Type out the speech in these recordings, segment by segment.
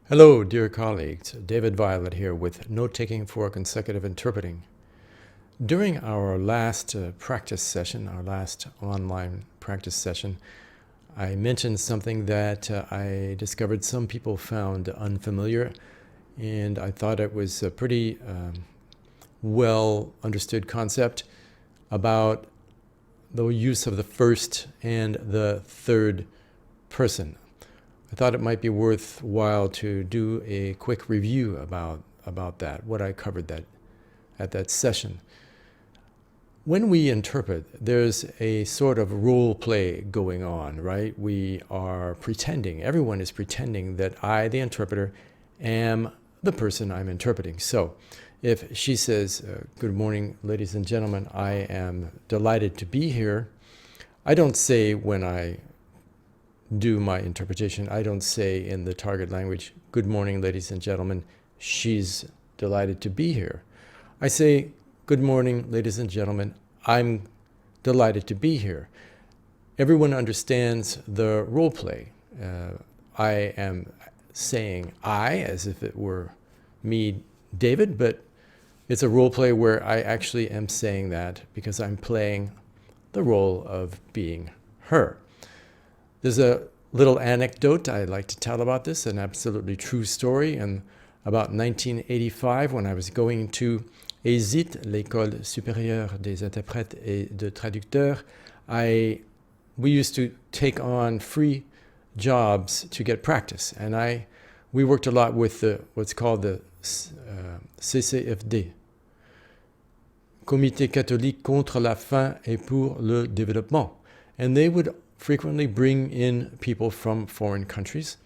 Hello, dear colleagues. David Violet here with Note-Taking for Consecutive Interpreting. During our last practice session, our last online practice session, I mentioned something that I discovered some people found unfamiliar, and I thought it was a pretty well understood concept about the use of the first and the third person. I thought it might be worthwhile to do a quick review about that, what I covered at that session. When we interpret, there's a sort of role play going on, right? We are pretending, everyone is pretending that I, the interpreter, am the person I'm interpreting. So if she says, good morning, ladies and gentlemen, I am delighted to be here, I don't say when I do my interpretation, I don't say in the target language, good morning, ladies and gentlemen, she's delighted to be here. I say, good morning, ladies and gentlemen, I'm delighted to be here. Everyone understands the role play. I am saying I as if it were me, David, but it's a role play where I actually am saying that because I'm playing the role of being her. There's a little anecdote I'd like to tell about this, an absolutely true story. In about 1985, when I was going to ESIT, l'École supérieure des interprètes et de traducteurs, we used to take on free jobs to get practice. And we worked a lot with what's called the CCFD, Comité catholique contre la faim et pour le développement. And they would frequently bring in people from foreign countries,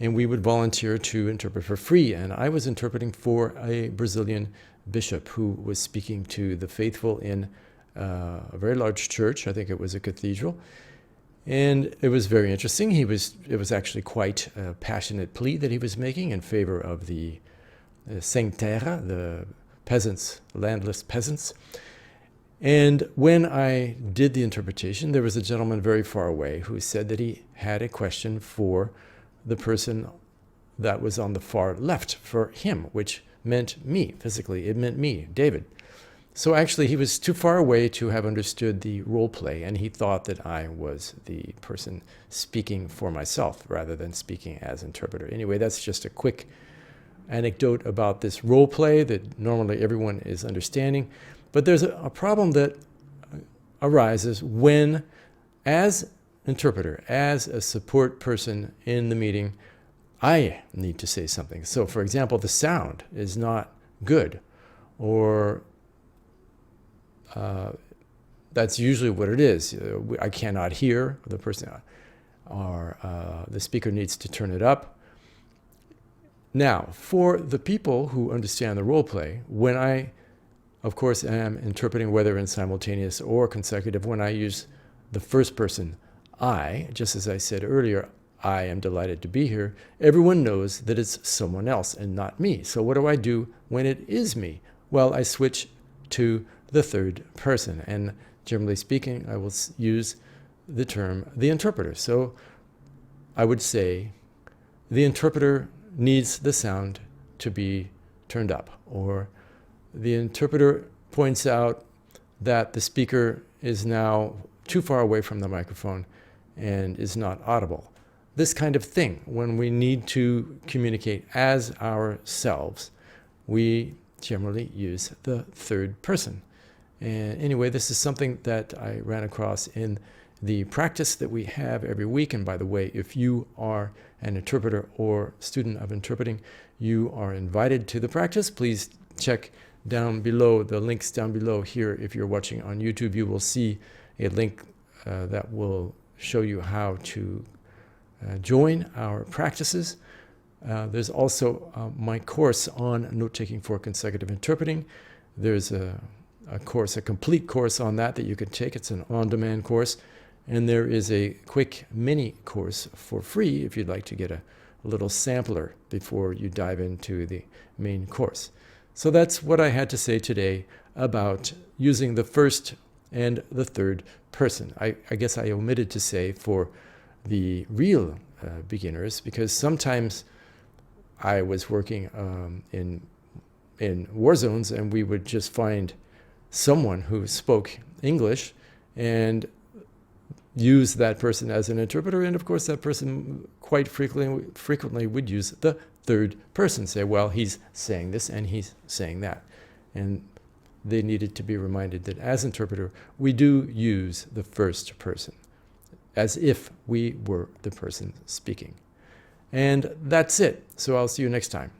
and we would volunteer to interpret for free. And I was interpreting for a Brazilian bishop who was speaking to the faithful in a very large church. I think it was a cathedral. And it was very interesting. It was actually quite a passionate plea that he was making in favor of the sem terra, the peasants, landless peasants. And when I did the interpretation, there was a gentleman very far away who said that he had a question for the person that was on the far left, for him, which meant me, physically. It meant me, David. So actually, he was too far away to have understood the role play, and he thought that I was the person speaking for myself rather than speaking as interpreter. Anyway, that's just a quick anecdote about this role play that normally everyone is understanding. But there's a problem that arises when, as interpreter, as a support person in the meeting, I need to say something. So, for example, the sound is not good, or that's usually what it is. I cannot hear the person, or the speaker needs to turn it up. Now, for the people who understand the role play, when I of course, I am interpreting whether in simultaneous or consecutive. When I use the first person, I, just as I said earlier, I am delighted to be here, everyone knows that it's someone else and not me. So what do I do when it is me? Well, I switch to the third person. And generally speaking, I will use the term the interpreter. So I would say the interpreter needs the sound to be turned up, or the interpreter points out that the speaker is now too far away from the microphone and is not audible. This kind of thing, when we need to communicate as ourselves, we generally use the third person. And anyway, this is something that I ran across in the practice that we have every week. And by the way, if you are an interpreter or student of interpreting, you are invited to the practice. Please check down below, the links down below here. If you're watching on YouTube, you will see a link that will show you how to join our practices. There's also my course on note-taking for consecutive interpreting. There's a course, a complete course on that you can take. It's an on-demand course. And there is a quick mini course for free if you'd like to get a little sampler before you dive into the main course. So that's what I had to say today about using the first and the third person. I guess I omitted to say for the real beginners, because sometimes I was working in war zones, and we would just find someone who spoke English and use that person as an interpreter. And of course, that person quite frequently would use the third person, say, well, he's saying this and he's saying that. And they needed to be reminded that as interpreter, we do use the first person as if we were the person speaking. And that's it. So I'll see you next time.